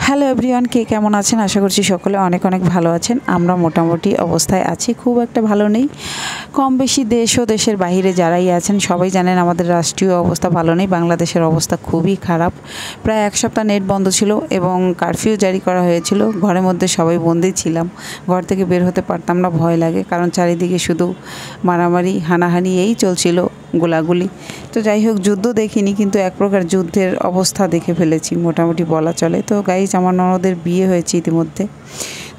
Hello everyone, কে কেমন আছেন? আশা করছি সকলে অনেক অনেক ভালো আছেন। আমরা মোটামুটি অবস্থায় আছি, খুব একটা ভালো নেই। কম বেশি দেশ ও দেশের বাইরে যারাই আছেন সবাই জানেন আমাদের রাষ্ট্রীয় অবস্থা ভালো নেই। বাংলাদেশের অবস্থা খুবই খারাপ। প্রায় এক সপ্তাহ নেট বন্ধ ছিল এবং কারফিউ জারি করা হয়েছিল। ঘরের মধ্যে সবাই বন্দি ছিলাম, ঘর থেকে বের হতে পারতাম না, ভয় লাগে, কারণ চারিদিকে শুধু মারামারি হানাহানি এই চলছিল, গোলাগুলি। তো যাই হোক, যুদ্ধ দেখিনি, কিন্তু এক প্রকার যুদ্ধের অবস্থা দেখে ফেলেছি মোটামুটি বলা চলে। তো গাইজ, আমার ননদের বিয়ে হয়েছে ইতিমধ্যে,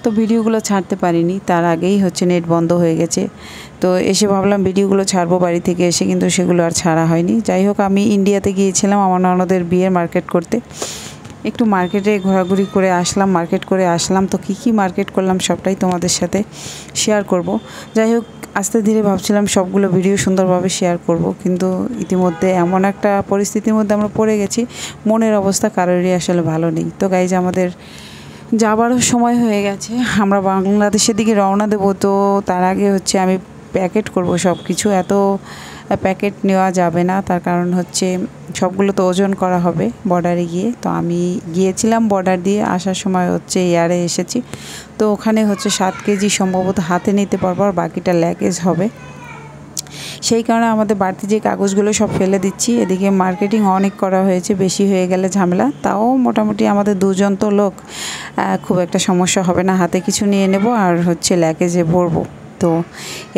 তো ভিডিওগুলো ছাড়তে পারিনি, তার আগেই নেট বন্ধ হয়ে গেছে। তো এসে ভাবলাম ভিডিওগুলো ছাড়বো বাড়ি থেকে এসে, কিন্তু সেগুলো আর ছাড়া হয়নি। যাই হোক, আমি ইন্ডিয়াতে গিয়েছিলাম আমার ননদের বিয়ের মার্কেট করতে। একটু মার্কেটে ঘোরাঘুরি করে আসলাম, মার্কেট করে আসলাম। তো কী মার্কেট করলাম সবটাই তোমাদের সাথে শেয়ার করব। যাই হোক, আস্তে ধীরে ভাবছিলাম সবগুলো ভিডিও সুন্দরভাবে শেয়ার করব, কিন্তু ইতিমধ্যে এমন একটা পরিস্থিতির মধ্যে আমরা পড়ে গেছি, মনের অবস্থা কারোরই আসলে ভালো নেই। তো গাইজ, আমাদের যাবারও সময় হয়ে গেছে, আমরা বাংলাদেশের দিকে রওনা দেবো। তো তার আগে আমি প্যাকেট করব সব কিছু। এত প্যাকেট নেওয়া যাবে না, তার কারণ সবগুলো তো ওজন করা হবে বর্ডারে গিয়ে। তো আমি গিয়েছিলাম বর্ডার দিয়ে, আসার সময় এয়ারে এসেছি। তো ওখানে 7 কেজি সম্ভবত হাতে নিতে পারবো, আর বাকিটা ল্যাগেজ হবে। সেই কারণে আমাদের বাড়তি যে কাগজগুলো সব ফেলে দিচ্ছি। এদিকে মার্কেটিং অনেক করা হয়েছে, বেশি হয়ে গেলে ঝামেলা। তাও মোটামুটি আমাদের দুজন তো লোক, খুব একটা সমস্যা হবে না। হাতে কিছু নিয়ে নেব আর ল্যাগেজে ভরবো। তো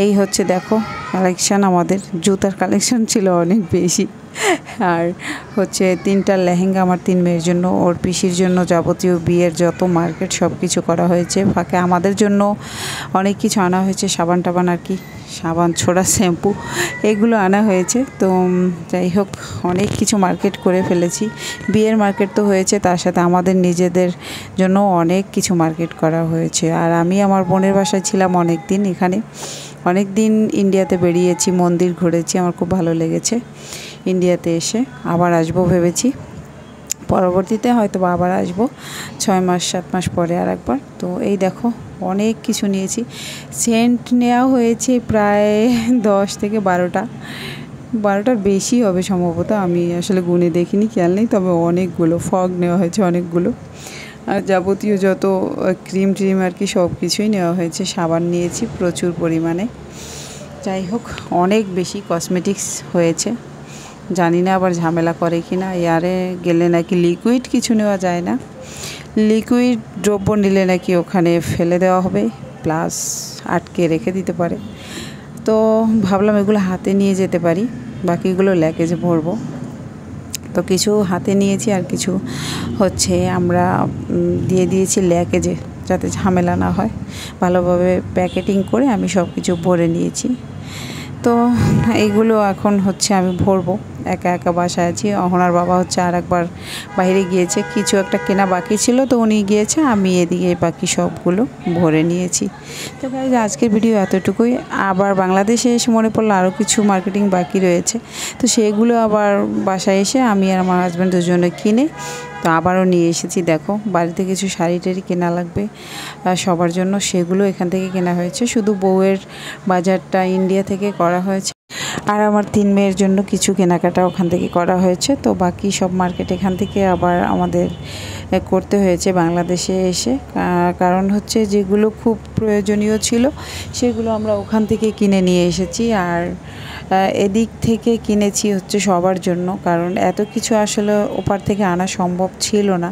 এই দেখো কালেকশান, আমাদের জুতার কালেকশান ছিল অনেক বেশি। আর 3টা লেহেঙ্গা আমার 3 মেয়ের জন্য, ওর পিসির জন্য যাবতীয় বিয়ের যত মার্কেট সব কিছু করা হয়েছে। ফাঁকে আমাদের জন্য অনেক কিছু আনা হয়েছে, সাবান টাবান আর কি, সাবান ছোড়া, শ্যাম্পু, এগুলো আনা হয়েছে। তো যাই হোক, অনেক কিছু মার্কেট করে ফেলেছি। বিয়ের মার্কেট তো হয়েছে, তার সাথে আমাদের নিজেদের জন্য অনেক কিছু মার্কেট করা হয়েছে। আর আমি আমার বোনের বাসায় ছিলাম অনেক দিন, এখানে অনেক দিন ইন্ডিয়াতে বেরিয়েছি, মন্দির ঘুরেছি, আমার খুব ভালো লেগেছে। ইন্ডিয়াতে এসে আবার আসবো ভেবেছি, পরবর্তীতে হয়তো আবার আসবো 6 মাস 7 মাস পরে আর একবার। তো এই দেখো, অনেক কিছু নিয়েছি। সেন্ট নেওয়া হয়েছে প্রায় 10 থেকে 12টার বেশি হবে সম্ভবত, আমি আসলে গুনে দেখিনি, খেয়াল নেই। তবে অনেকগুলো ফগ নেওয়া হয়েছে, অনেকগুলো। আর যাবতীয় যত ক্রিম আর কি সব কিছুই নেওয়া হয়েছে। সাবান নিয়েছি প্রচুর পরিমাণে। যাই হোক, অনেক বেশি কসমেটিক্স হয়েছে। জানি না আবার ঝামেলা করে কি না, এয়ারে গেলে নাকি লিকুইড কিছু নেওয়া যায় না, লিকুইড দ্রব্য নিলে নাকি ওখানে ফেলে দেওয়া হবে, প্লাস আটকে রেখে দিতে পারে। তো ভাবলাম এগুলো হাতে নিয়ে যেতে পারি, বাকিগুলো ল্যাগেজে ভরবো। তো কিছু হাতে নিয়েছি, আর কিছু আমরা দিয়ে দিয়েছি ল্যাগেজে, যাতে ঝামেলা না হয়। ভালোভাবে প্যাকেটিং করে আমি সব কিছু ভরে নিয়েছি। তো এইগুলো এখন আমি ভরবো, একা একা বাসায় আছি। অহনার বাবা আর একবার বাইরে গিয়েছে, কিছু একটা কেনা বাকি ছিল, তো উনি গিয়েছে, আমি এদিকে বাকি সবগুলো ভরে নিয়েছি। তো গাইজ, আজকের ভিডিও এতটুকুই। আবার বাংলাদেশে এসে মনে পড়লো আরও কিছু মার্কেটিং বাকি রয়েছে, তো সেগুলো আবার বাসায় এসে আমি আর আমার হাজব্যান্ড দুজনে কিনে তো আবারও নিয়ে এসেছি। দেখো, বাড়িতে কিছু শাড়ি টাড়ি কেনা লাগবে সবার জন্য, সেগুলো এখান থেকে কেনা হয়েছে। শুধু বউয়ের বাজারটা ইন্ডিয়া থেকে করা হয়েছে, আর আমার 3 মেয়ের জন্য কিছু কেনাকাটা ওখান থেকে করা হয়েছে। তো বাকি সব মার্কেট এখান থেকে আবার আমাদের করতে হয়েছে বাংলাদেশে এসে, কারণ যেগুলো খুব প্রয়োজনীয় ছিল সেগুলো আমরা ওখান থেকে কিনে নিয়ে এসেছি। আর এদিক থেকে কিনেছি সবার জন্য, কারণ এত কিছু আসলে ওপার থেকে আনা সম্ভব ছিল না।